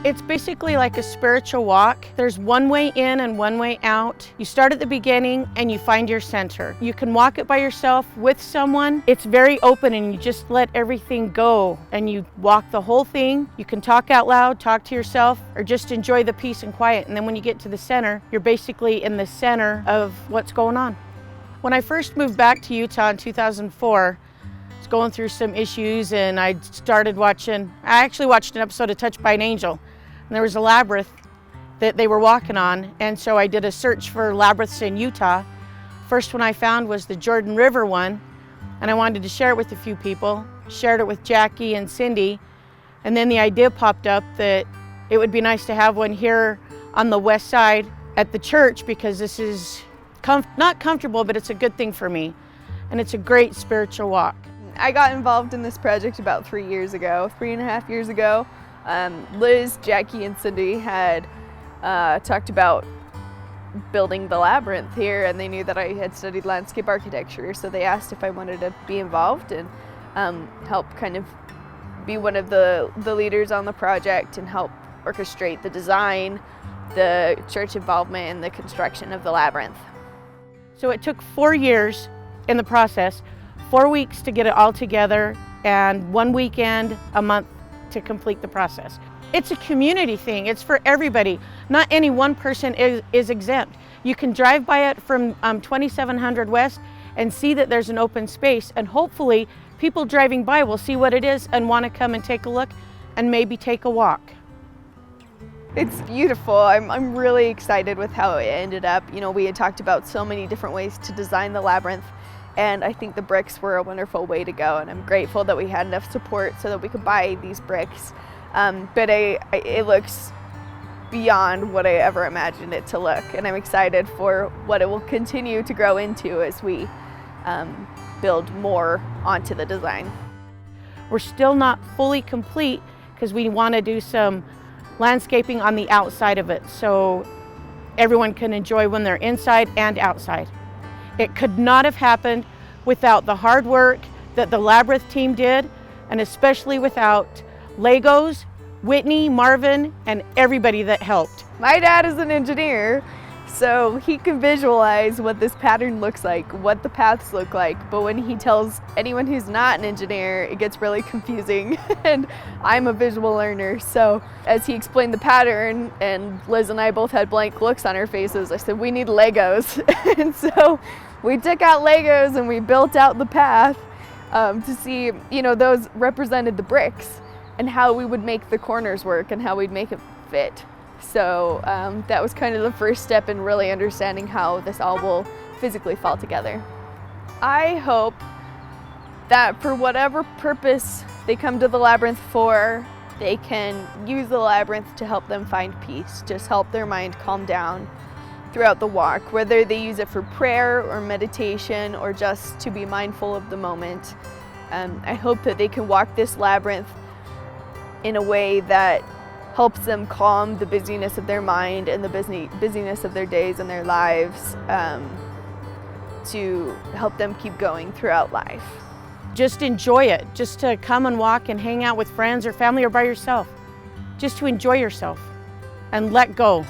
It's basically like a spiritual walk. There's one way in and one way out. You start at the beginning and you find your center. You can walk it by yourself, with someone. It's very open and you just let everything go and you walk the whole thing. You can talk out loud, talk to yourself, or just enjoy the peace and quiet. And then when you get to the center, you're basically in the center of what's going on. When I first moved back to Utah in 2004, I was going through some issues and I actually watched an episode of Touched by an Angel. And there was a labyrinth that they were walking on. And so I did a search for labyrinths in Utah. First one I found was the Jordan River one. And I wanted to share it with a few people. Shared it with Jackie and Cindy. And then the idea popped up that it would be nice to have one here on the west side at the church, because this is not comfortable, but it's a good thing for me. And it's a great spiritual walk. I got involved in this project about 3.5 years ago. Liz, Jackie, and Cindy had talked about building the labyrinth here, and they knew that I had studied landscape architecture, so they asked if I wanted to be involved and help kind of be one of the leaders on the project and help orchestrate the design, the church involvement, and the construction of the labyrinth. So it took 4 years in the process, 4 weeks to get it all together, and 1 weekend a month to complete the process. It's a community thing. It's for everybody. Not any one person is exempt. You can drive by it from 2700 West and see that there's an open space, and hopefully people driving by will see what it is and want to come and take a look and maybe take a walk. It's beautiful. I'm really excited with how it ended up. You know, we had talked about so many different ways to design the labyrinth, and I think the bricks were a wonderful way to go, and I'm grateful that we had enough support so that we could buy these bricks. But it looks beyond what I ever imagined it to look, and I'm excited for what it will continue to grow into as we build more onto the design. We're still not fully complete because we want to do some landscaping on the outside of it so everyone can enjoy when they're inside and outside. It could not have happened without the hard work that the Labyrinth team did, and especially without Legos, Whitney, Marvin, and everybody that helped. My dad is an engineer, so he can visualize what this pattern looks like, what the paths look like, but when he tells anyone who's not an engineer, it gets really confusing, and I'm a visual learner, so as he explained the pattern, and Liz and I both had blank looks on our faces, I said, we need Legos, and so we took out Legos and we built out the path to see, you know, those represented the bricks and how we would make the corners work and how we'd make it fit. So that was kind of the first step in really understanding how this all will physically fall together. I hope that for whatever purpose they come to the labyrinth for, they can use the labyrinth to help them find peace, just help their mind calm down throughout the walk, whether they use it for prayer or meditation or just to be mindful of the moment. I hope that they can walk this labyrinth in a way that helps them calm the busyness of their mind and the busyness of their days and their lives, to help them keep going throughout life. Just enjoy it, just to come and walk and hang out with friends or family or by yourself. Just to enjoy yourself and let go.